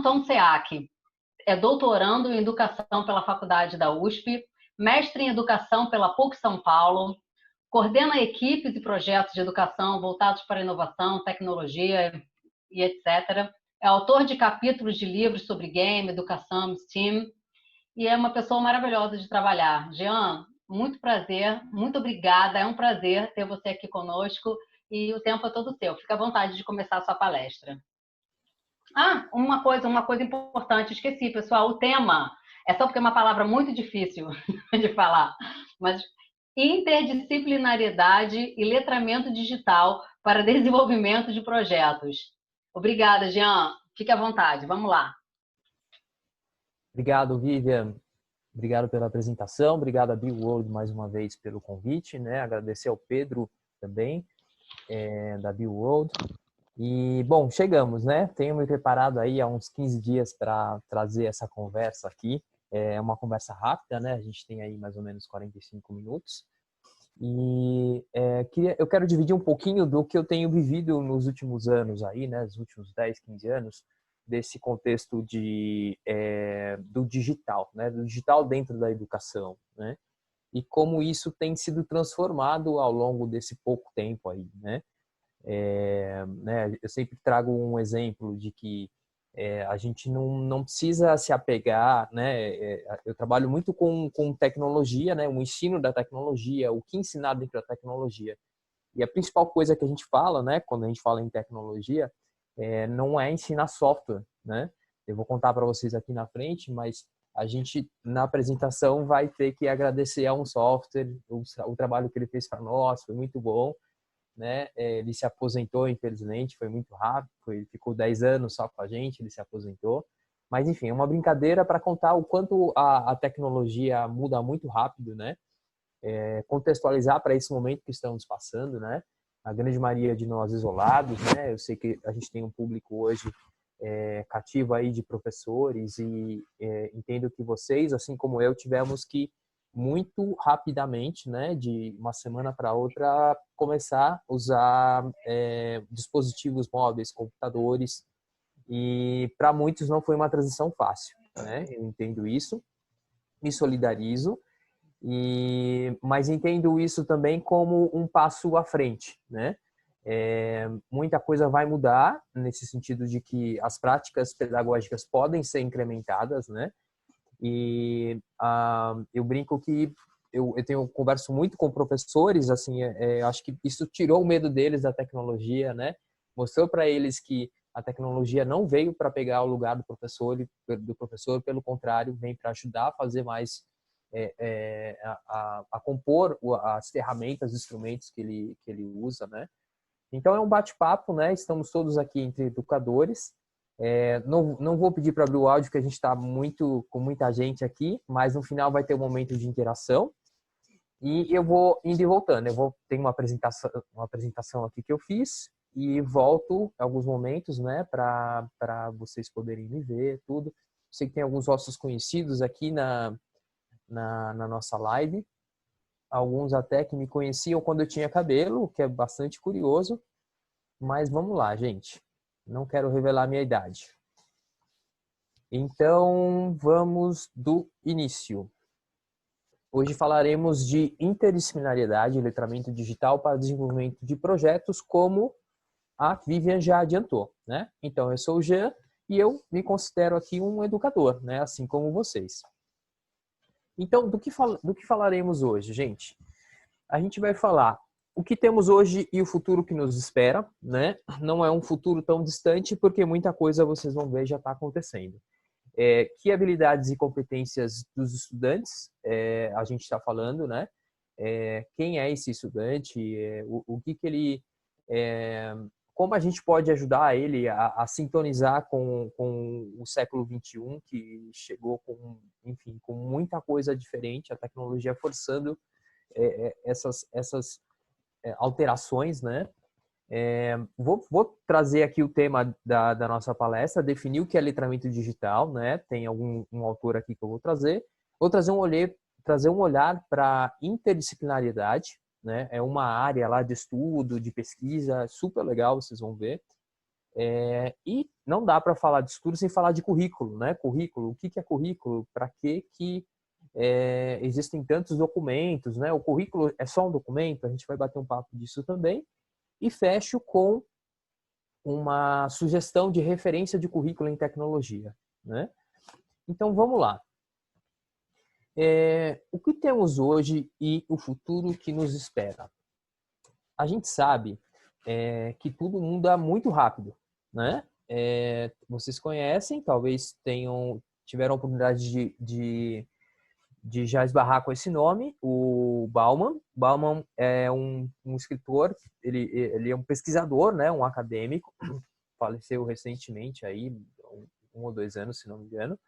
Tonseac é doutorando em Educação pela Faculdade da USP, mestre em Educação pela PUC São Paulo, coordena equipes e projetos de educação voltados para inovação, tecnologia e etc. É autor de capítulos de livros sobre game, educação, STEAM, e é uma pessoa maravilhosa de trabalhar. Jean, muito prazer, muito obrigada, é um prazer ter você aqui conosco e o tempo é todo seu. Fica à vontade de começar a sua palestra. Uma coisa importante, esqueci, pessoal, o tema é só porque é uma palavra muito difícil de falar, mas interdisciplinariedade e letramento digital para desenvolvimento de projetos. Obrigada, Jean. Fique à vontade, vamos lá. Obrigado, Vivian. Obrigado pela apresentação. Obrigado a BioWorld mais uma vez pelo convite, né? Agradecer ao Pedro também, da BioWorld. E, bom, chegamos, né? Tenho me preparado aí há uns 15 dias para trazer essa conversa aqui. É uma conversa rápida, né? A gente tem aí mais ou menos 45 minutos. E eu quero dividir um pouquinho do que eu tenho vivido nos últimos anos aí, né? Nos últimos 10, 15 anos, desse contexto do digital, né? Do digital dentro da educação, né? E como isso tem sido transformado ao longo desse pouco tempo aí, né? Né? Eu sempre trago um exemplo de que a gente não precisa se apegar, né? Eu trabalho muito com tecnologia, né? O ensino da tecnologia, o que ensinar dentro da tecnologia. E a principal coisa que a gente fala, né? Quando a gente fala em tecnologia, não é ensinar software, né? Eu vou contar para vocês aqui na frente, mas a gente, na apresentação, vai ter que agradecer a um software, o trabalho que ele fez para nós, foi muito bom, né? Ele se aposentou, infelizmente, foi muito rápido, ele ficou 10 anos só com a gente, ele se aposentou. Mas, enfim, é uma brincadeira para contar o quanto a tecnologia muda muito rápido, né? Contextualizar para esse momento que estamos passando, né? A grande maioria de nós isolados, né? Eu sei que a gente tem um público hoje cativo aí de professores e entendo que vocês, assim como eu, tivemos que muito rapidamente, né, de uma semana para outra, começar a usar dispositivos móveis, computadores, e para muitos não foi uma transição fácil, né? Eu entendo isso, me solidarizo, mas entendo isso também como um passo à frente, né? Muita coisa vai mudar nesse sentido de que as práticas pedagógicas podem ser incrementadas, né? E eu brinco que eu converso muito com professores, assim, acho que isso tirou o medo deles da tecnologia, né? Mostrou para eles que a tecnologia não veio para pegar o lugar do professor, pelo contrário, vem para ajudar a fazer mais, a compor as ferramentas, os instrumentos que ele usa, né? Então é um bate-papo, né? Estamos todos aqui entre educadores. Não vou pedir para abrir o áudio, que a gente está com muita gente aqui, mas no final vai ter um momento de interação. E eu vou indo e voltando. Ter uma apresentação aqui que eu fiz e volto em alguns momentos, né, para vocês poderem me ver, tudo. Sei que tem alguns nossos conhecidos aqui na nossa live. Alguns até que me conheciam quando eu tinha cabelo, o que é bastante curioso. Mas vamos lá, gente. Não quero revelar a minha idade. Então, vamos do início. Hoje falaremos de interdisciplinariedade e letramento digital para desenvolvimento de projetos, como a Vivian já adiantou, né? Então, eu sou o Jean e eu me considero aqui um educador, né? Assim como vocês. Então, do que falaremos hoje, gente? A gente vai falar o que temos hoje e o futuro que nos espera, né? Não é um futuro tão distante, porque muita coisa vocês vão ver já está acontecendo. Que habilidades e competências dos estudantes a gente está falando, né? Quem é esse estudante? O que ele... como a gente pode ajudar ele a sintonizar com o século XXI, que chegou enfim, com muita coisa diferente, a tecnologia forçando essas alterações, né? Vou trazer aqui o tema da nossa palestra, definir o que é letramento digital, né? Tem um autor aqui que eu vou trazer. Vou trazer um olhar para interdisciplinariedade, né? É uma área lá de estudo, de pesquisa, super legal, vocês vão ver. E não dá para falar de estudo sem falar de currículo, né? Currículo, o que é currículo? Para que existem tantos documentos, né? O currículo é só um documento? A gente vai bater um papo disso também. E fecho com uma sugestão de referência de currículo em tecnologia, né? Então, vamos lá. O que temos hoje e o futuro que nos espera? A gente sabe que tudo muda muito rápido, né? Vocês conhecem, talvez tiveram a oportunidade de já esbarrar com esse nome, o Bauman. Bauman é um escritor, ele é um pesquisador, né? Um acadêmico, faleceu recentemente, aí, 1 ou 2 anos, se não me engano.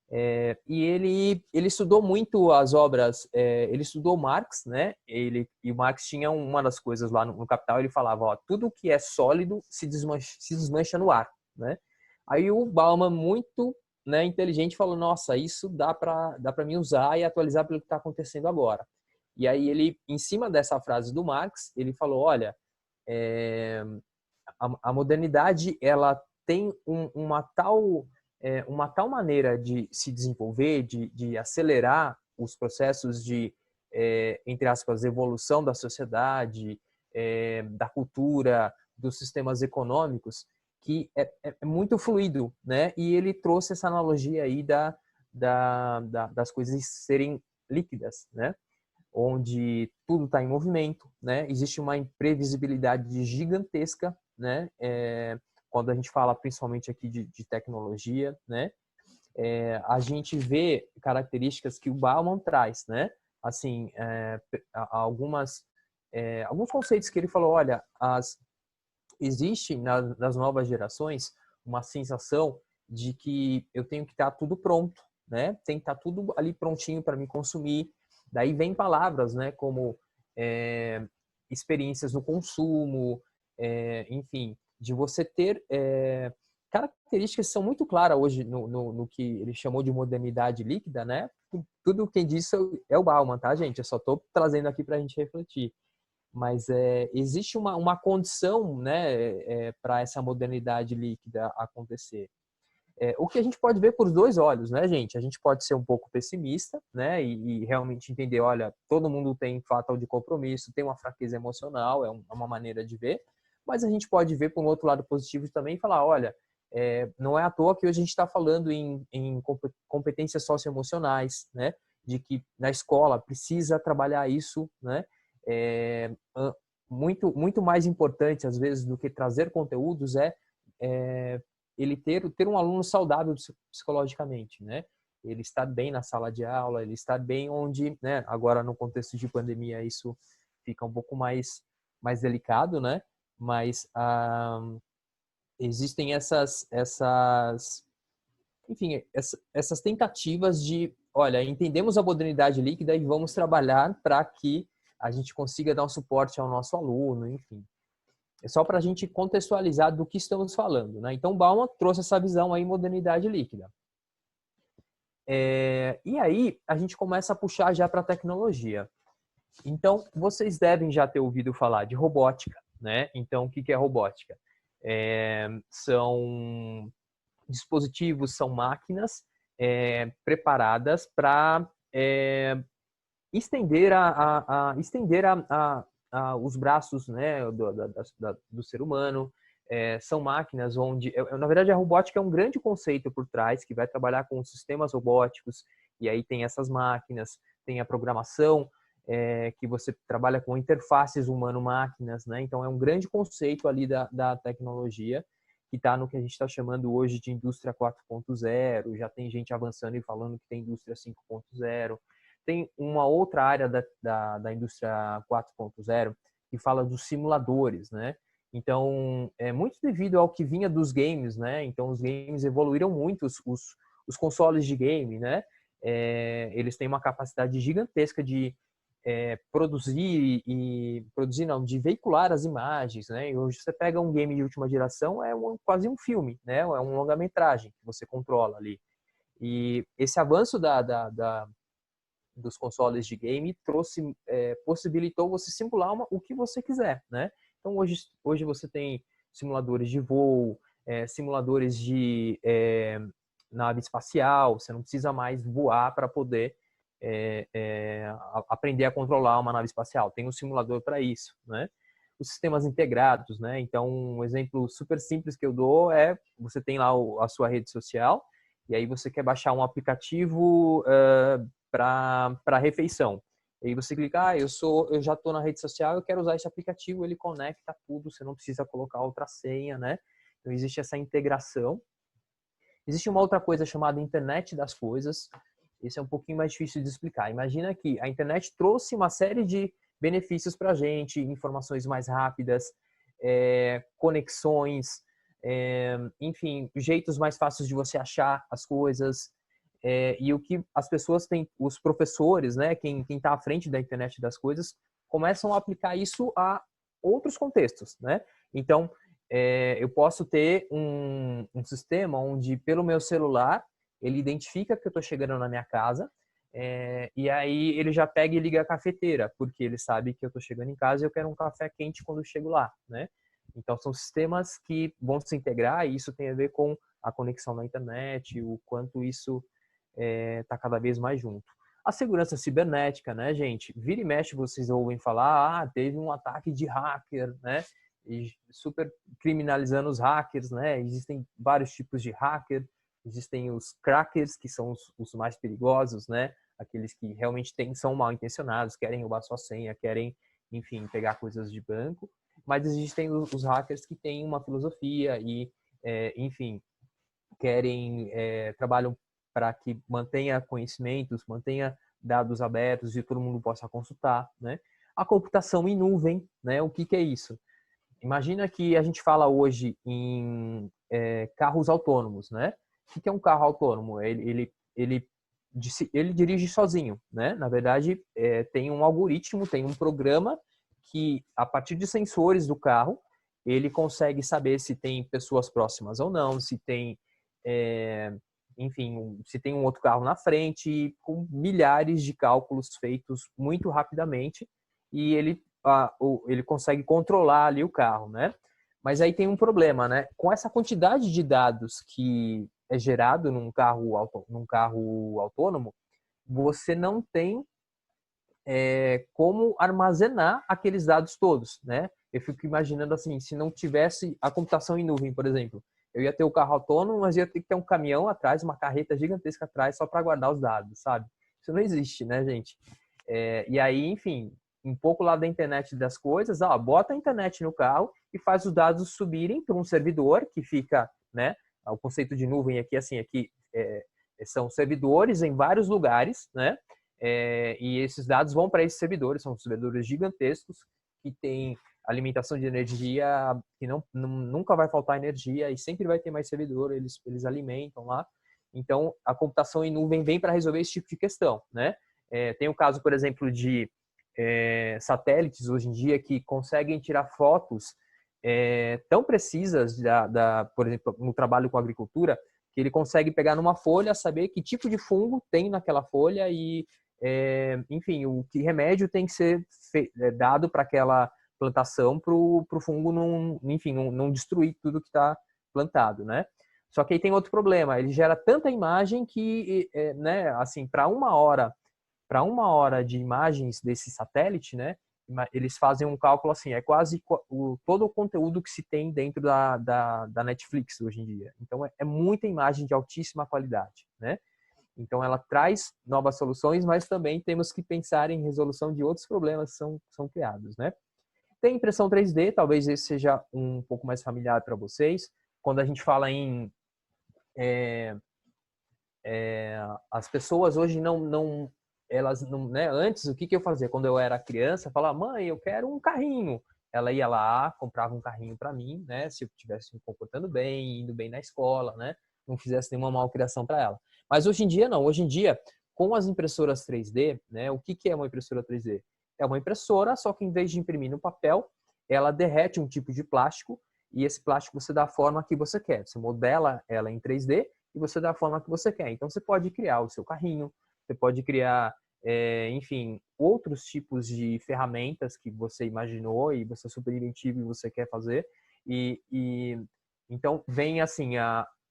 E ele estudou muito as obras, ele estudou Marx, né? E o Marx tinha uma das coisas lá no Capital, ele falava, ó, tudo que é sólido se desmancha no ar, né? Aí o Bauman, muito, né, inteligente, falou, nossa, isso dá para mim usar e atualizar pelo que está acontecendo agora. E aí ele, em cima dessa frase do Marx, ele falou, olha, a modernidade, ela tem uma tal maneira de se desenvolver, de acelerar os processos de, entre aspas, evolução da sociedade, da cultura, dos sistemas econômicos, que é muito fluido, né? E ele trouxe essa analogia aí das coisas serem líquidas, né? Onde tudo está em movimento, né? Existe uma imprevisibilidade gigantesca, né? Quando a gente fala principalmente aqui de tecnologia, né? A gente vê características que o Bauman traz, né? Assim, alguns conceitos que ele falou, olha, existe nas novas gerações uma sensação de que eu tenho que estar tudo pronto, né? Tem que estar tudo ali prontinho para me consumir. Daí vem palavras, né? Como experiências no consumo, enfim, de você ter características que são muito claras hoje no que ele chamou de modernidade líquida, né? Tudo quem disse é o Bauman, tá, gente? Eu só estou trazendo aqui para a gente refletir. Mas existe uma condição, né, para essa modernidade líquida acontecer. O que a gente pode ver por 2 olhos, né, gente? A gente pode ser um pouco pessimista, né, e realmente entender, olha, todo mundo tem fatal de compromisso, tem uma fraqueza emocional, é uma maneira de ver, mas a gente pode ver por um outro lado positivo também e falar, olha, não é à toa que hoje a gente está falando em competências socioemocionais, né, de que na escola precisa trabalhar isso, né, muito mais importante, às vezes, do que trazer conteúdos ele ter um aluno saudável psicologicamente, né? Ele estar bem na sala de aula, ele estar bem onde, né? Agora, no contexto de pandemia, isso fica um pouco mais delicado, né? Mas existem enfim, essas tentativas de, olha, entendemos a modernidade líquida e vamos trabalhar para que a gente consiga dar um suporte ao nosso aluno, enfim. É só para a gente contextualizar do que estamos falando, né? Então, Bauman trouxe essa visão aí, modernidade líquida. E aí, a gente começa a puxar já para a tecnologia. Então, vocês devem já ter ouvido falar de robótica, né? Então, o que é robótica? São dispositivos, são máquinas preparadas para estender os braços, né, do ser humano. São máquinas onde, na verdade, a robótica é um grande conceito por trás, que vai trabalhar com sistemas robóticos, e aí tem essas máquinas, tem a programação, que você trabalha com interfaces humano-máquinas, né? Então, é um grande conceito ali da tecnologia, que está no que a gente está chamando hoje de indústria 4.0, já tem gente avançando e falando que tem indústria 5.0. Tem uma outra área da indústria 4.0 que fala dos simuladores, né? Então, é muito devido ao que vinha dos games, né? Então, os games evoluíram muito, os consoles de game, né? Eles têm uma capacidade gigantesca de de veicular as imagens, né? E hoje você pega um game de última geração, quase um filme, né? É um longa-metragem que você controla ali. E esse avanço dos consoles de game possibilitou você simular o que você quiser, né? Então hoje você tem simuladores de voo, simuladores de nave espacial, você não precisa mais voar para poder aprender a controlar uma nave espacial. Tem um simulador para isso, né? Os sistemas integrados, né? Então, um exemplo super simples que eu dou é, você tem lá a sua rede social, e aí você quer baixar um aplicativo para refeição. E aí você clica, eu já estou na rede social, eu quero usar esse aplicativo, ele conecta tudo, você não precisa colocar outra senha, né? Então, existe essa integração. Existe uma outra coisa chamada internet das coisas. Esse é um pouquinho mais difícil de explicar. Imagina que a internet trouxe uma série de benefícios para a gente, informações mais rápidas, conexões, enfim, jeitos mais fáceis de você achar as coisas. E o que as pessoas têm, os professores, né, quem está à frente da internet das coisas, começam a aplicar isso a outros contextos, né? Então, eu posso ter um sistema onde, pelo meu celular, ele identifica que eu estou chegando na minha casa, e aí ele já pega e liga a cafeteira, porque ele sabe que eu estou chegando em casa e eu quero um café quente quando eu chego lá, né? Então, são sistemas que vão se integrar e isso tem a ver com a conexão na internet, o quanto isso está cada vez mais junto. A segurança cibernética, né, gente? Vira e mexe, vocês ouvem falar, teve um ataque de hacker, né? E super criminalizando os hackers, né? Existem vários tipos de hacker, existem os crackers, que são os mais perigosos, né? Aqueles que realmente são mal intencionados, querem roubar sua senha, querem, enfim, pegar coisas de banco. Mas existem os hackers que têm uma filosofia e, enfim, trabalham para que mantenha conhecimentos, mantenha dados abertos e todo mundo possa consultar, né? A computação em nuvem, né? O que é isso? Imagina que a gente fala hoje em carros autônomos, né? O que é um carro autônomo? Ele dirige sozinho, né? Na verdade, tem um algoritmo, tem um programa que, a partir de sensores do carro, ele consegue saber se tem pessoas próximas ou não, se tem, enfim, se tem um outro carro na frente, com milhares de cálculos feitos muito rapidamente, e ele consegue controlar ali o carro, né? Mas aí tem um problema, né? Com essa quantidade de dados que é gerado num carro autônomo, você não tem como armazenar aqueles dados todos, né? Eu fico imaginando assim, se não tivesse a computação em nuvem, por exemplo, eu ia ter o carro autônomo, mas ia ter que ter um caminhão atrás, uma carreta gigantesca atrás, só para guardar os dados, sabe? Isso não existe, né, gente? E aí, enfim, um pouco lá da internet das coisas, bota a internet no carro e faz os dados subirem para um servidor que fica, né? O conceito de nuvem aqui, assim, são servidores em vários lugares, né? E esses dados vão para esses servidores, são servidores gigantescos que têm alimentação de energia, que nunca vai faltar energia e sempre vai ter mais servidor, eles alimentam lá. Então, a computação em nuvem vem para resolver esse tipo de questão, né? Tem o caso, por exemplo, de satélites hoje em dia que conseguem tirar fotos tão precisas, por exemplo, no trabalho com agricultura, que ele consegue pegar numa folha, saber que tipo de fungo tem naquela folha e, enfim, o que remédio tem que ser dado para aquela plantação para o fungo não destruir tudo que está plantado, né? Só que aí tem outro problema, ele gera tanta imagem que, né, assim, para uma hora de imagens desse satélite, né, eles fazem um cálculo assim, é quase todo o conteúdo que se tem dentro da Netflix hoje em dia. Então, é muita imagem de altíssima qualidade, né? Então, ela traz novas soluções, mas também temos que pensar em resolução de outros problemas que são criados, né? Tem impressão 3D, talvez esse seja um pouco mais familiar para vocês. Quando a gente fala em as pessoas hoje elas não, né? Antes, o que eu fazia quando eu era criança? Eu falava, mãe, eu quero um carrinho. Ela ia lá, comprava um carrinho para mim, né? Se eu estivesse me comportando bem, indo bem na escola, né? Não fizesse nenhuma malcriação para ela. Mas hoje em dia não. Hoje em dia, com as impressoras 3D, né? O que é uma impressora 3D? É uma impressora, só que em vez de imprimir no papel, ela derrete um tipo de plástico e esse plástico você dá a forma que você quer. Você modela ela em 3D e você dá a forma que você quer. Então, você pode criar o seu carrinho, você pode criar, enfim, outros tipos de ferramentas que você imaginou e você é super inventivo e você quer fazer. E Então, vem assim,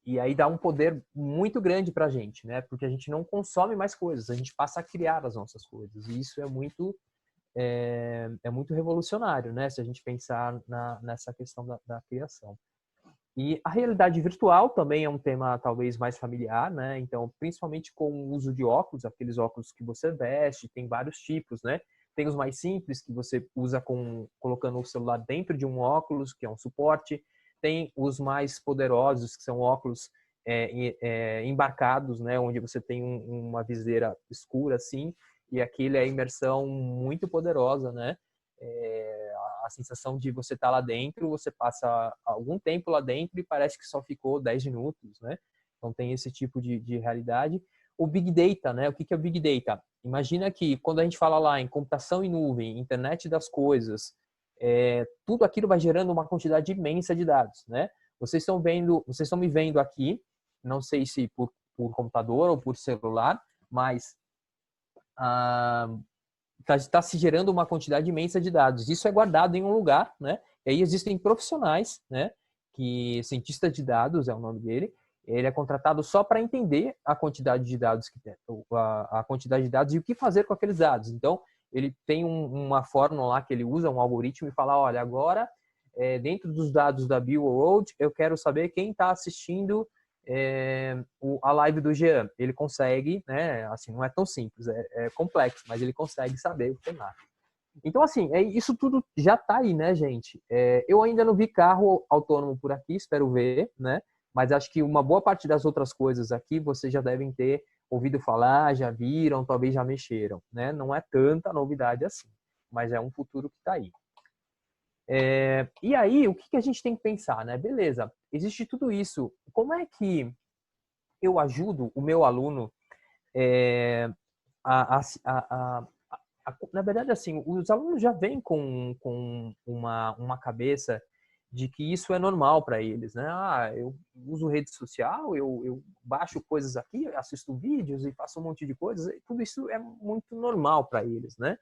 e aí dá um poder muito grande para a gente, né? Porque a gente não consome mais coisas, a gente passa a criar as nossas coisas. E isso é muito revolucionário, né? Se a gente pensar nessa questão da criação. E a realidade virtual também é um tema talvez mais familiar, né? Então, principalmente com o uso de óculos, aqueles óculos que você veste, tem vários tipos, né? Tem os mais simples, que você usa colocando o celular dentro de um óculos, que é um suporte. Tem os mais poderosos, que são óculos embarcados, né? Onde você tem uma viseira escura, assim, e aquilo é a imersão muito poderosa, né? A sensação de você estar lá dentro, você passa algum tempo lá dentro e parece que só ficou 10 minutos, né? Então tem esse tipo de realidade. O Big Data, né? O que é o Big Data? Imagina que quando a gente fala lá em computação em nuvem, internet das coisas, tudo aquilo vai gerando uma quantidade imensa de dados, né? Vocês estão me vendo aqui, não sei se por computador ou por celular, mas está se gerando uma quantidade imensa de dados. Isso é guardado em um lugar, né? E aí existem profissionais, né? Que cientista de dados é o nome dele. Ele é contratado só para entender a quantidade de dados que tem, a quantidade de dados e o que fazer com aqueles dados. Então, ele tem uma fórmula lá que ele usa, um algoritmo, e fala, olha, agora, dentro dos dados da Bill World, eu quero saber quem está assistindo a live do Jean. Ele consegue, né? Assim, não é tão simples, é complexo, mas ele consegue saber o cenário. Então, assim, isso tudo já está aí, né, gente? Eu ainda não vi carro autônomo por aqui, espero ver, né? Mas acho que uma boa parte das outras coisas aqui vocês já devem ter ouvido falar, já viram, talvez já mexeram, né? Não é tanta novidade assim, mas é um futuro que está aí. E aí, o que a gente tem que pensar, né? Beleza, existe tudo isso. Como é que eu ajudo o meu aluno na verdade, assim, os alunos já vêm com uma cabeça de que isso é normal para eles, né? Eu uso rede social, eu baixo coisas aqui, assisto vídeos e faço um monte de coisas, tudo isso é muito normal para eles, né?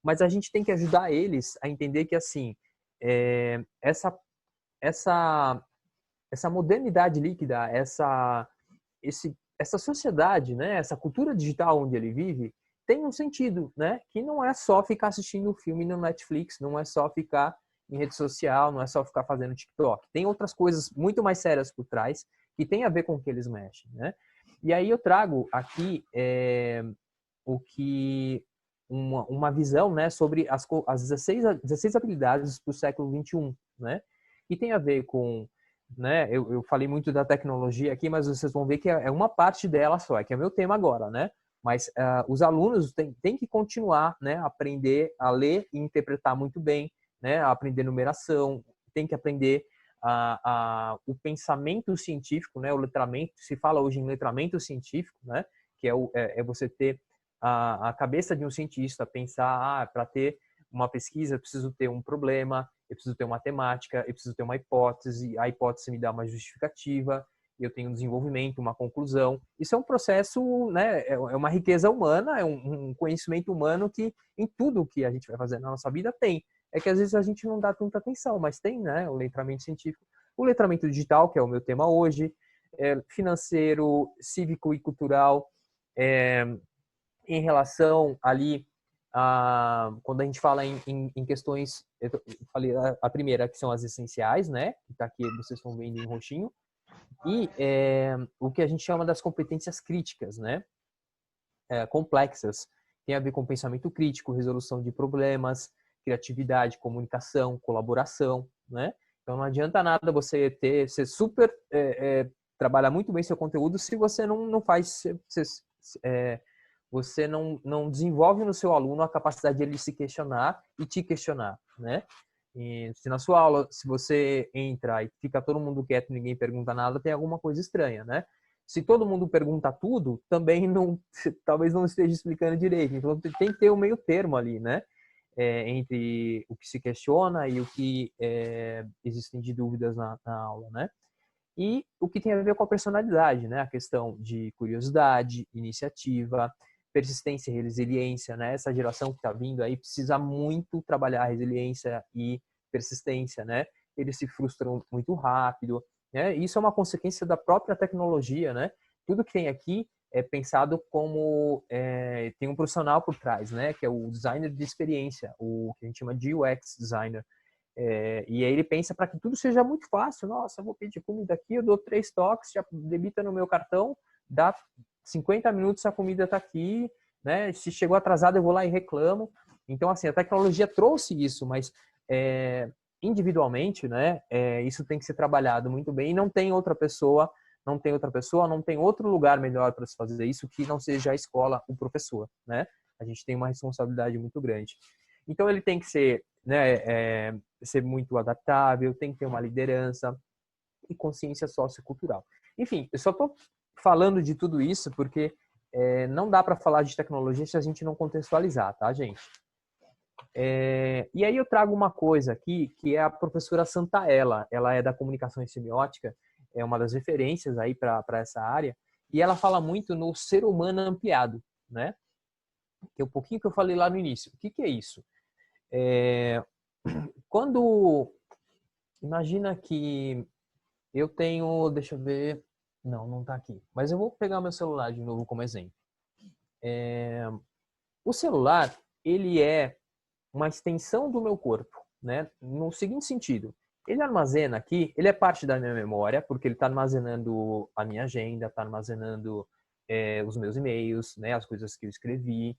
Mas a gente tem que ajudar eles a entender que, assim, essa modernidade líquida, essa sociedade, né, essa cultura digital onde ele vive, tem um sentido, né? Que não é só ficar assistindo filme no Netflix, não é só ficar em rede social, não é só ficar fazendo TikTok. Tem outras coisas muito mais sérias por trás que tem a ver com o que eles mexem, né? E aí eu trago aqui uma visão, né, sobre as 16 habilidades do século 21, né? Que tem a ver com, né? Eu falei muito da tecnologia aqui, mas vocês vão ver que é uma parte dela só, que é meu tema agora, né? Mas os alunos têm que continuar, né? Aprender a ler e interpretar muito bem, né? A aprender numeração, tem que aprender o pensamento científico, né? O letramento, se fala hoje em letramento científico, né? Que é você ter a cabeça de um cientista, pensar, para ter uma pesquisa, eu preciso ter um problema, eu preciso ter uma temática, eu preciso ter uma hipótese, a hipótese me dá uma justificativa, eu tenho um desenvolvimento, uma conclusão. Isso é um processo, né, é uma riqueza humana, é um conhecimento humano que em tudo que a gente vai fazer na nossa vida tem. É que às vezes a gente não dá tanta atenção, mas tem, né, o letramento científico. O letramento digital, que é o meu tema hoje, financeiro, cívico e cultural, em relação ali quando a gente fala em questões, eu falei a primeira, que são as essenciais, né? Que tá aqui, vocês estão vendo em roxinho. E o que a gente chama das competências críticas, né? Complexas. Tem a ver com pensamento crítico, resolução de problemas, criatividade, comunicação, colaboração, né? Então não adianta nada você ser super, trabalhar muito bem seu conteúdo se você não faz, você não desenvolve no seu aluno a capacidade de ele se questionar e te questionar, né? E se na sua aula, se você entra e fica todo mundo quieto, ninguém pergunta nada, tem alguma coisa estranha, né? Se todo mundo pergunta tudo, também não, talvez não esteja explicando direito. Então tem que ter um meio termo ali, né? Entre o que se questiona e o que existem de dúvidas na aula, né? E o que tem a ver com a personalidade, né? A questão de curiosidade, iniciativa, persistência e resiliência, né? Essa geração que está vindo aí precisa muito trabalhar resiliência e persistência, né? eles se frustram muito rápido, né? Isso é uma consequência da própria tecnologia, né? Tudo que tem aqui é pensado como tem um profissional por trás, né? Que é o designer de experiência, o que a gente chama de UX designer. E aí ele pensa para que tudo seja muito fácil. Nossa, eu vou pedir comida aqui, eu dou 3 toques, já debita no meu cartão, dá 50 minutos, a comida está aqui, né? Se chegou atrasado, eu vou lá e reclamo. Então, assim, a tecnologia trouxe isso, mas individualmente, né? Isso tem que ser trabalhado muito bem e não tem outra pessoa, não tem outro lugar melhor para se fazer isso que não seja a escola, o professor, né? A gente tem uma responsabilidade muito grande. Então, ele tem que ser, né, ser muito adaptável, tem que ter uma liderança e consciência sociocultural. Enfim, eu só estou falando de tudo isso porque não dá para falar de tecnologia se a gente não contextualizar, tá, gente? E aí eu trago uma coisa aqui, que é a professora Santaella. Ela é da comunicação e semiótica, é uma das referências aí para essa área, e ela fala muito no ser humano ampliado, né? Que é um pouquinho que eu falei lá no início. O que é isso? Quando imagina que eu tenho, deixa eu ver, não tá aqui, mas eu vou pegar meu celular de novo como exemplo. O celular, ele é uma extensão do meu corpo, né? No seguinte sentido, ele armazena aqui, ele é parte da minha memória, porque ele está armazenando a minha agenda, está armazenando os meus e-mails, né? As coisas que eu escrevi,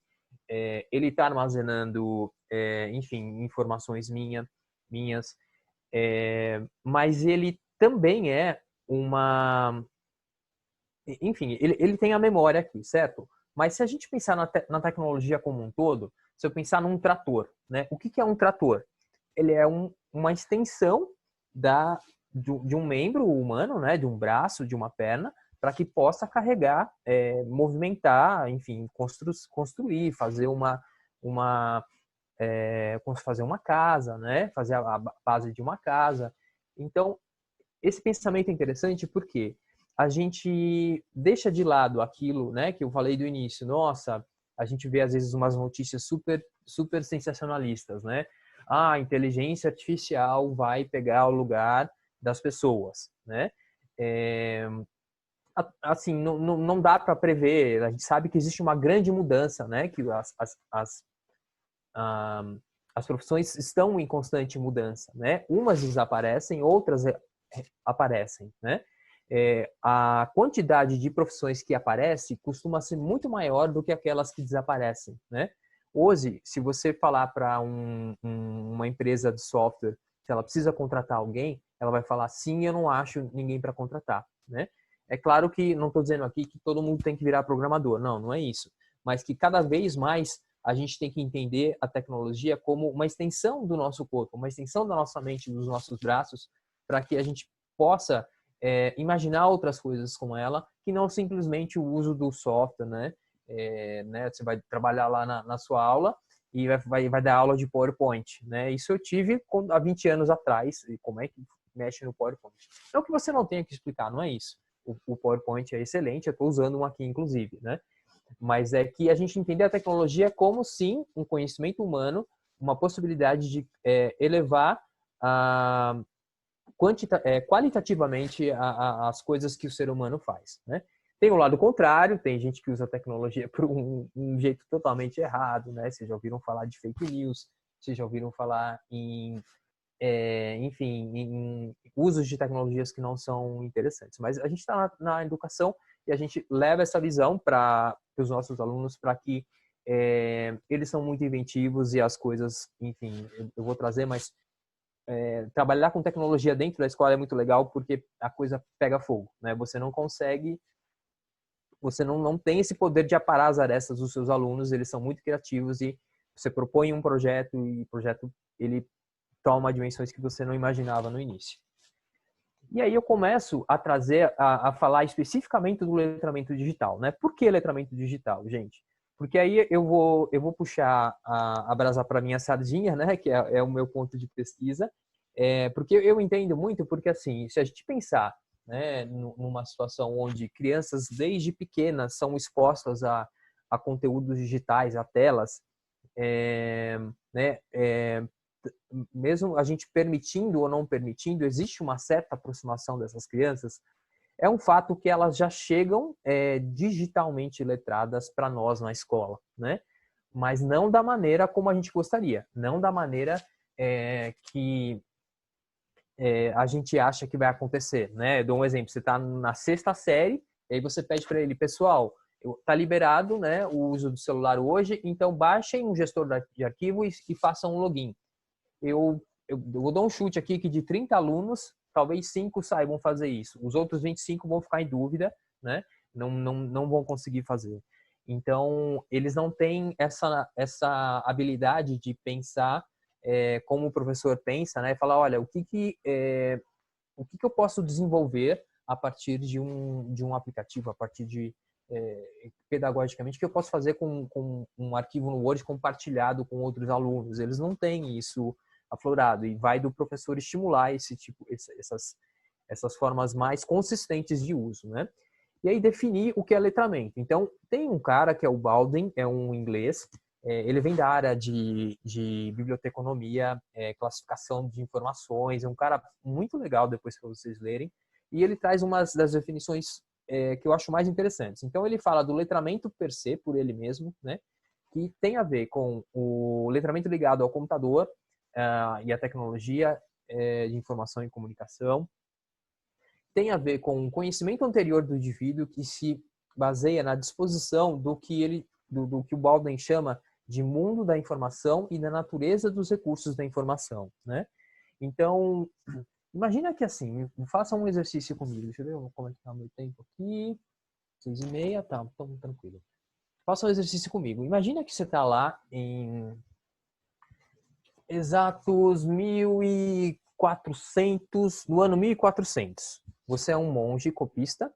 ele está armazenando, enfim, informações minhas, mas ele também é uma... Enfim, ele tem a memória aqui, certo? Mas se a gente pensar na tecnologia como um todo, se eu pensar num trator, né? O que é um trator? Ele é uma extensão de um membro humano, né? De um braço, de uma perna, para que possa carregar, movimentar, enfim, construir, fazer fazer uma casa, né? Fazer a base de uma casa. Então, esse pensamento é interessante porque a gente deixa de lado aquilo, né, que eu falei do início. Nossa, a gente vê às vezes umas notícias super sensacionalistas, né? A inteligência artificial vai pegar o lugar das pessoas, né? Assim, não dá para prever. A gente sabe que existe uma grande mudança, né? Que as profissões estão em constante mudança, né? Umas desaparecem, outras aparecem, né? A quantidade de profissões que aparece costuma ser muito maior do que aquelas que desaparecem, né? Hoje, se você falar para uma empresa de software se ela precisa contratar alguém, ela vai falar sim, eu não acho ninguém para contratar, né? É claro que não estou dizendo aqui que todo mundo tem que virar programador, não é isso, mas que cada vez mais a gente tem que entender a tecnologia como uma extensão do nosso corpo, uma extensão da nossa mente, dos nossos braços, para que a gente possa imaginar outras coisas com ela, que não simplesmente o uso do software, né? Você vai trabalhar lá na sua aula e vai dar aula de PowerPoint, né? Isso eu tive há 20 anos atrás, e como é que mexe no PowerPoint. Não que você não tenha que explicar, não é isso. O PowerPoint é excelente, eu estou usando um aqui, inclusive, né? Mas é que a gente entender a tecnologia como, sim, um conhecimento humano, uma possibilidade de elevar qualitativamente as coisas que o ser humano faz, né? Tem o lado contrário, tem gente que usa a tecnologia por um jeito totalmente errado, né? Vocês já ouviram falar de fake news, vocês já ouviram falar enfim, em usos de tecnologias que não são interessantes. Mas a gente está na educação e a gente leva essa visão para os nossos alunos para que eles são muito inventivos e as coisas, enfim, eu vou trazer, mas trabalhar com tecnologia dentro da escola é muito legal porque a coisa pega fogo, né? Você não consegue, você não tem esse poder de aparar as arestas dos seus alunos, eles são muito criativos e você propõe um projeto e o projeto ele toma dimensões que você não imaginava no início. E aí eu começo a trazer, a falar especificamente do letramento digital, né? Por que letramento digital, gente? Porque aí eu vou puxar a brasa para minha sardinha, né? Que é o meu ponto de pesquisa. Porque eu entendo muito, porque assim, se a gente pensar, né, numa situação onde crianças desde pequenas são expostas a conteúdos digitais, a telas, né, mesmo a gente permitindo ou não permitindo, existe uma certa aproximação dessas crianças, é um fato que elas já chegam digitalmente letradas para nós na escola, né? Mas não da maneira como a gente gostaria, não da maneira que a gente acha que vai acontecer, né? Eu dou um exemplo, você está na sexta série, e aí você pede para ele, pessoal, está liberado, né, o uso do celular hoje, então baixem um gestor de arquivo e façam um login. Eu vou dar um chute aqui que de 30 alunos, talvez 5 saibam fazer isso. Os outros 25 vão ficar em dúvida, né? Não vão conseguir fazer. Então, eles não têm essa habilidade de pensar como o professor pensa, né? Falar, olha, o que eu posso desenvolver a partir de um aplicativo, a partir de pedagogicamente, o que eu posso fazer com um arquivo no Word compartilhado com outros alunos. Eles não têm isso aflorado e vai do professor estimular essas formas mais consistentes de uso, né? E aí definir o que é letramento. Então, tem um cara que é o Baldwin, é um inglês, ele vem da área de biblioteconomia, classificação de informações, é um cara muito legal depois para vocês lerem, e ele traz uma das definições que eu acho mais interessantes. Então, ele fala do letramento per se, por ele mesmo, né? Que tem a ver com o letramento ligado ao computador e à tecnologia de informação e comunicação. Tem a ver com o conhecimento anterior do indivíduo que se baseia na disposição do que o Baldwin chama de mundo da informação e da natureza dos recursos da informação, né? Então, imagina que assim, faça um exercício comigo. Deixa eu ver como é que tá o meu tempo aqui. 6:30, tá, então tranquilo. Faça um exercício comigo. Imagina que você está lá em exatos 1400, no ano 1400. Você é um monge copista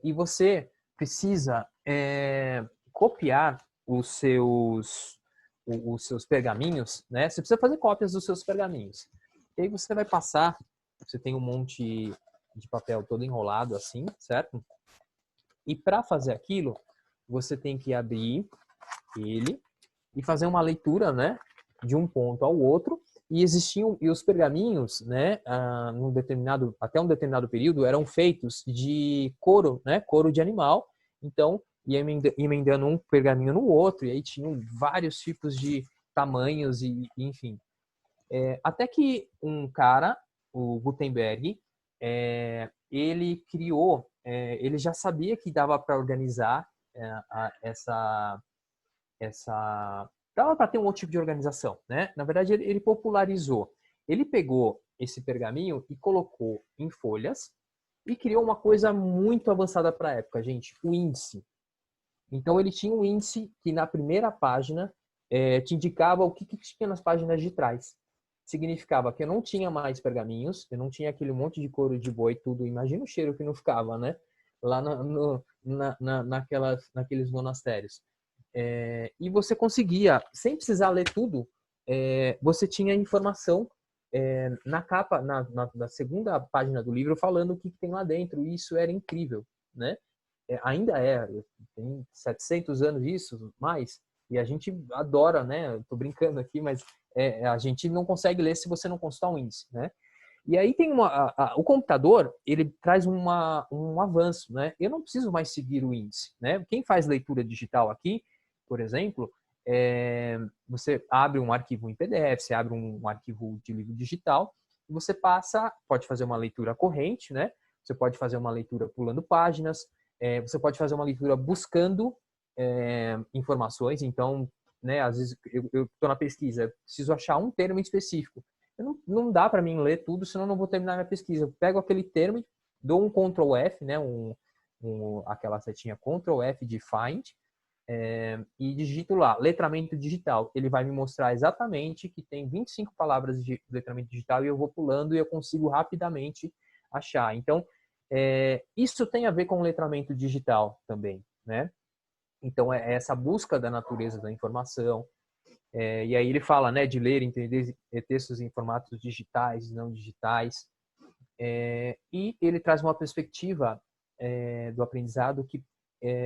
e você precisa copiar os seus pergaminhos, né? Você precisa fazer cópias dos seus pergaminhos. E aí você vai passar, você tem um monte de papel todo enrolado assim, certo? E para fazer aquilo, você tem que abrir ele e fazer uma leitura, né, de um ponto ao outro. E os pergaminhos, né, até um determinado período, eram feitos de couro, né, couro de animal. Então, ia emendando um pergaminho no outro, e aí tinham vários tipos de tamanhos e enfim. Até que um cara, o Gutenberg, ele criou, ele já sabia que dava para organizar dava para ter um outro tipo de organização, né? Na verdade, ele popularizou. Ele pegou esse pergaminho e colocou em folhas e criou uma coisa muito avançada para a época, gente, o índice. Então, ele tinha um índice que na primeira página te indicava o que tinha nas páginas de trás. Significava que eu não tinha mais pergaminhos, eu não tinha aquele monte de couro de boi, tudo. Imagina o cheiro que não ficava, né? Lá naqueles monastérios. E você conseguia, sem precisar ler tudo, você tinha informação na capa, na segunda página do livro, falando o que tem lá dentro. E isso era incrível, né? Ainda tem 700 anos isso, mais, e a gente adora, né? Eu tô brincando aqui, mas a gente não consegue ler se você não consultar um índice, né? E aí tem o computador, ele traz um avanço, né? Eu não preciso mais seguir o índice, né? Quem faz leitura digital aqui, por exemplo, você abre um arquivo em PDF, você abre um arquivo de livro digital, e você pode fazer uma leitura corrente, né? Você pode fazer uma leitura pulando páginas, você pode fazer uma leitura buscando informações. Então, né, às vezes eu estou na pesquisa, preciso achar um termo específico. Não dá para mim ler tudo, senão não vou terminar minha pesquisa. Eu pego aquele termo, dou um Ctrl F, né, aquela setinha Ctrl F de Find, e digito lá, letramento digital. Ele vai me mostrar exatamente que tem 25 palavras de letramento digital e eu vou pulando e eu consigo rapidamente achar. Então, isso tem a ver com o letramento digital também, né? Então, é essa busca da natureza da informação. E aí ele fala, né, de ler e entender textos em formatos digitais e não digitais. E ele traz uma perspectiva do aprendizado que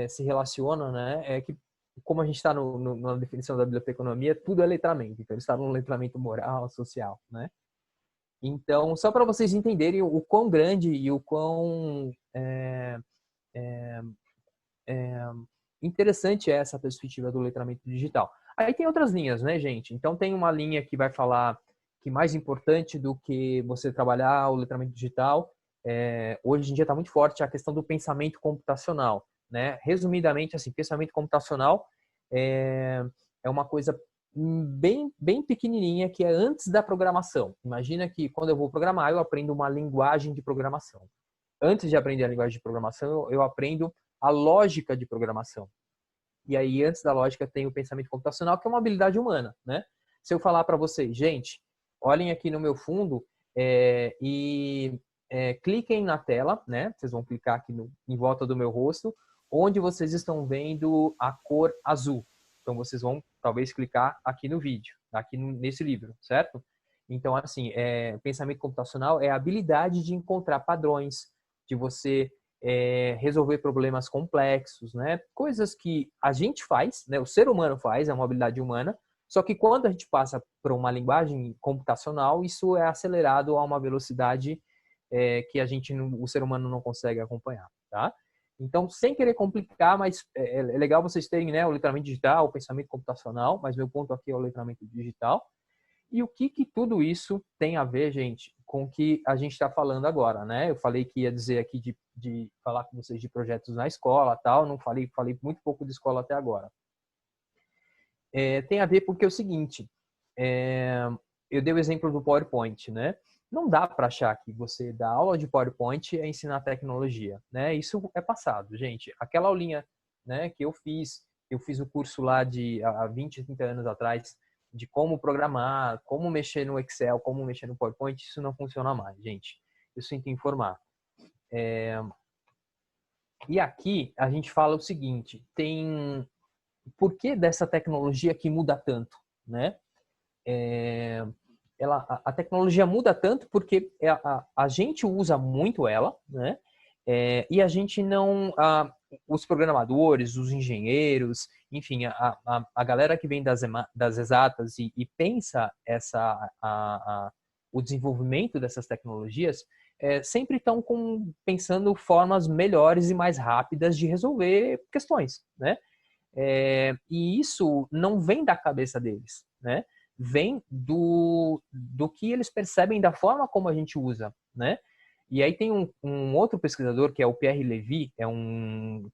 se relaciona, né, que como a gente está na definição da biblioteconomia, tudo é letramento. Então, ele está no letramento moral, social, né? Então, só para vocês entenderem o quão grande e o quão interessante é essa perspectiva do letramento digital. Aí tem outras linhas, né, gente? Então, tem uma linha que vai falar que mais importante do que você trabalhar o letramento digital, hoje em dia está muito forte a questão do pensamento computacional, né? Resumidamente, assim, pensamento computacional é uma coisa bem pequenininha que é antes da programação. Imagina que quando eu vou programar, eu aprendo uma linguagem de programação. Antes de aprender a linguagem de programação, eu aprendo a lógica de programação. E aí, antes da lógica, tem o pensamento computacional, que é uma habilidade humana, né? Se eu falar para vocês, gente, olhem aqui no meu fundo cliquem na tela, né? Vocês vão clicar aqui em volta do meu rosto, onde vocês estão vendo a cor azul. Então, vocês vão, talvez, clicar aqui no vídeo, aqui nesse livro, certo? Então, assim, pensamento computacional é a habilidade de encontrar padrões, de você resolver problemas complexos, né? Coisas que a gente faz, né? O ser humano faz, é uma habilidade humana, só que quando a gente passa para uma linguagem computacional, isso é acelerado a uma velocidade que o ser humano não consegue acompanhar, tá? Então, sem querer complicar, mas é legal vocês terem, né, o letramento digital, o pensamento computacional, mas meu ponto aqui é o letramento digital. E o que tudo isso tem a ver, gente, com o que a gente está falando agora, né? Eu falei que ia dizer aqui de falar com vocês de projetos na escola, tal, não falei muito pouco de escola até agora. Tem a ver porque é o seguinte, eu dei o exemplo do PowerPoint, né? Não dá para achar que você dar aula de PowerPoint é ensinar tecnologia, né? Isso é passado, gente. Aquela aulinha, né, que eu fiz o curso lá há 20, 30 anos atrás, de como programar, como mexer no Excel, como mexer no PowerPoint, isso não funciona mais, gente. Eu sinto informar. E aqui a gente fala o seguinte, por que dessa tecnologia que muda tanto, né? A tecnologia muda tanto porque a gente usa muito ela, né? E a gente não... os programadores, os engenheiros, enfim, a galera que vem das exatas e pensa o desenvolvimento dessas tecnologias, sempre estão pensando formas melhores e mais rápidas de resolver questões, né? E isso não vem da cabeça deles, né? Vem do que eles percebem da forma como a gente usa, né? E aí tem um outro pesquisador que é o Pierre Levy, é um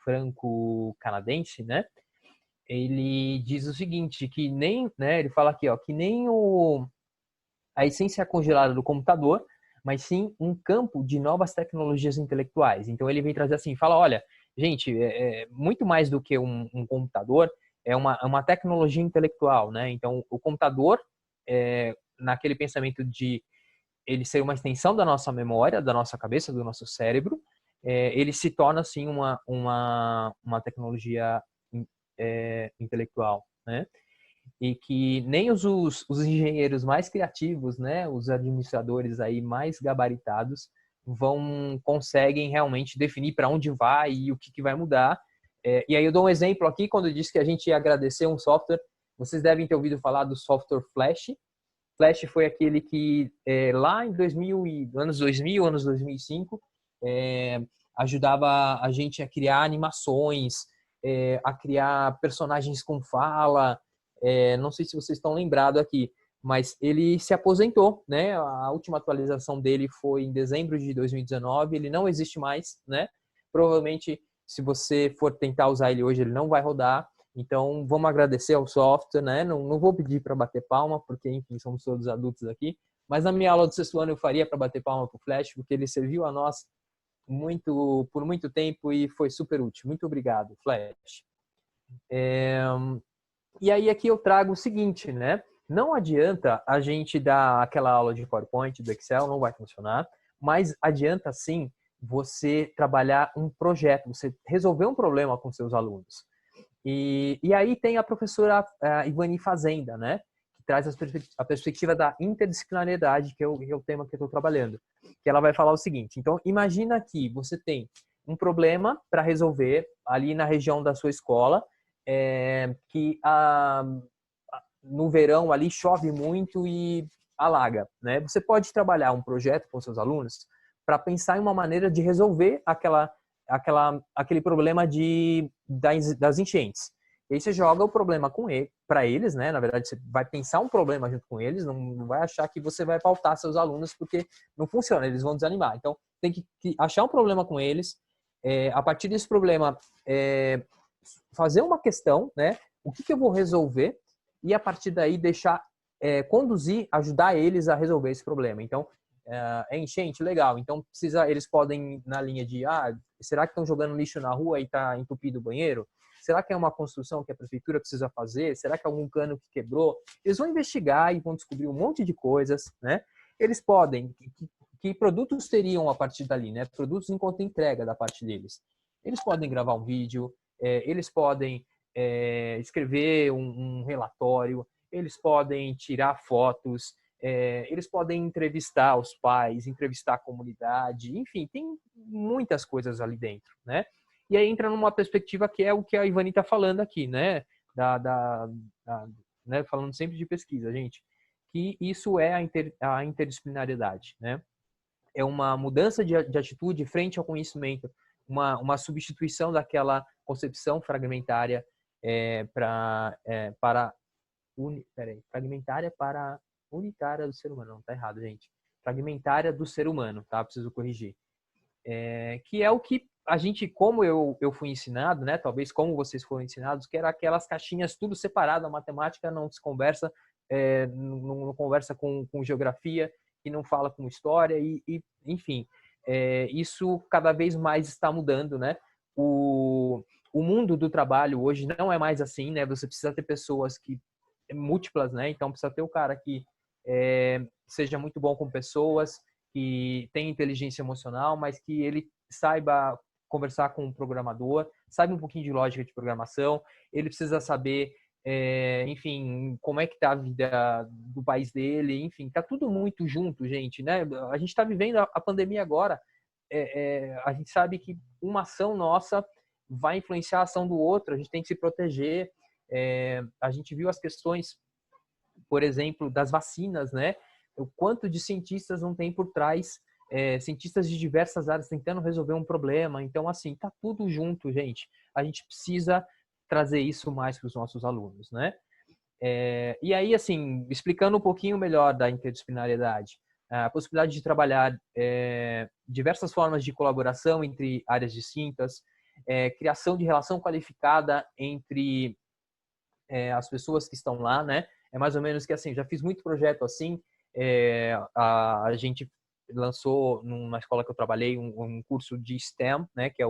franco-canadense, né? Ele diz o seguinte, que nem, né? Ele fala aqui, ó, que nem a essência congelada do computador, mas sim um campo de novas tecnologias intelectuais. Então ele vem trazer assim, fala, olha, gente, muito mais do que um computador, é uma tecnologia intelectual, né? Então o computador, naquele pensamento de ele ser uma extensão da nossa memória, da nossa cabeça, do nosso cérebro, ele se torna assim uma tecnologia intelectual, né? E que nem os engenheiros mais criativos, né, os administradores aí mais gabaritados conseguem realmente definir para onde vai e o que vai mudar. E aí eu dou um exemplo aqui, quando eu disse que a gente ia agradecer um software, vocês devem ter ouvido falar do software Flash. Flash foi aquele que lá em anos 2000, anos 2005, ajudava a gente a criar animações, a criar personagens com fala. Não sei se vocês estão lembrados aqui, mas ele se aposentou, né? A última atualização dele foi em dezembro de 2019, ele não existe mais, né? Provavelmente, se você for tentar usar ele hoje, ele não vai rodar. Então, vamos agradecer ao software, né? Não vou pedir para bater palma, porque, enfim, somos todos adultos aqui. Mas na minha aula do sexto ano eu faria para bater palma para o Flash, porque ele serviu a nós por muito tempo e foi super útil. Muito obrigado, Flash. E aí aqui eu trago o seguinte, né? Não adianta a gente dar aquela aula de PowerPoint, do Excel, não vai funcionar, mas adianta sim você trabalhar um projeto, você resolver um problema com seus alunos. E aí tem a professora Ivani Fazenda, né? Que traz a perspectiva da interdisciplinariedade, que é o tema que eu estou trabalhando. Que ela vai falar o seguinte, então imagina que você tem um problema para resolver ali na região da sua escola, que no verão ali chove muito e alaga, né? Você pode trabalhar um projeto com seus alunos para pensar em uma maneira de resolver aquele problema das enchentes. E aí você joga o problema para eles, né? Na verdade, você vai pensar um problema junto com eles, não vai achar que você vai pautar seus alunos, porque não funciona, eles vão desanimar. Então, tem que achar um problema com eles, a partir desse problema, fazer uma questão, né? O que eu vou resolver, e a partir daí deixar conduzir, ajudar eles a resolver esse problema. Então, é enchente, legal. Então, eles podem, na linha de, será que estão jogando lixo na rua e está entupido o banheiro? Será que é uma construção que a prefeitura precisa fazer? Será que é algum cano que quebrou? Eles vão investigar e vão descobrir um monte de coisas, né? Eles podem, que produtos teriam a partir dali, né? Produtos em conta entrega da parte deles. Eles podem gravar um vídeo, eles podem escrever um relatório, eles podem tirar fotos, eles podem entrevistar os pais, entrevistar a comunidade, enfim, tem muitas coisas ali dentro, né? E aí entra numa perspectiva que é o que a Ivani está falando aqui, né? Né? Falando sempre de pesquisa, gente, que isso é a interdisciplinariedade, né? É uma mudança de atitude frente ao conhecimento, uma substituição daquela concepção fragmentária fragmentária para unitária do ser humano. Não, tá errado, gente. Fragmentária do ser humano, tá? Preciso corrigir. Que é o que a gente, como eu fui ensinado, né? Talvez como vocês foram ensinados, que era aquelas caixinhas tudo separado. A matemática não se conversa, não conversa com geografia, e não fala com história, enfim. Isso cada vez mais está mudando, né? O mundo do trabalho hoje não é mais assim, né? Você precisa ter pessoas múltiplas, né? Então precisa ter o cara que seja muito bom com pessoas, que tem inteligência emocional, mas que ele saiba conversar com o programador, saiba um pouquinho de lógica de programação, ele precisa saber, enfim, como é que tá a vida do país dele, enfim, tá tudo muito junto, gente, né? A gente está vivendo a pandemia agora, a gente sabe que uma ação nossa vai influenciar a ação do outro, a gente tem que se proteger, a gente viu as questões, por exemplo, das vacinas, né? O quanto de cientistas não tem por trás, cientistas de diversas áreas tentando resolver um problema. Então, assim, tá tudo junto, gente. A gente precisa trazer isso mais para os nossos alunos, né? E aí, assim, explicando um pouquinho melhor da interdisciplinariedade, a possibilidade de trabalhar diversas formas de colaboração entre áreas distintas, criação de relação qualificada entre as pessoas que estão lá, né? É mais ou menos que assim, já fiz muito projeto assim, a gente lançou numa escola que eu trabalhei um curso de STEM, né? Que é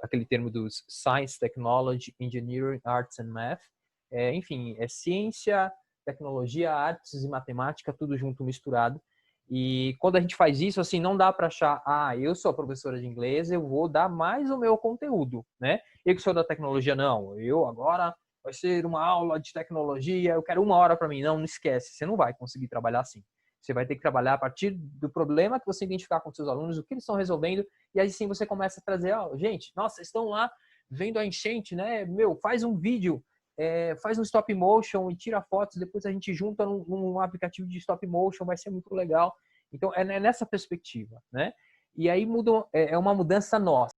aquele termo dos Science, Technology, Engineering, Arts and Math. Enfim, é ciência, tecnologia, artes e matemática, tudo junto, misturado. E quando a gente faz isso, assim, não dá para achar, eu sou a professora de inglês, eu vou dar mais o meu conteúdo, né? Eu que sou da tecnologia, não. Eu agora vai ser uma aula de tecnologia, eu quero 1 hora para mim. Não esquece, você não vai conseguir trabalhar assim. Você vai ter que trabalhar a partir do problema que você identificar com seus alunos, o que eles estão resolvendo, e aí sim você começa a trazer, gente, nossa, vocês estão lá vendo a enchente, né? Faz um vídeo, faz um stop motion e tira fotos, depois a gente junta num aplicativo de stop motion, vai ser muito legal. Então, é nessa perspectiva, né? E aí é uma mudança nossa.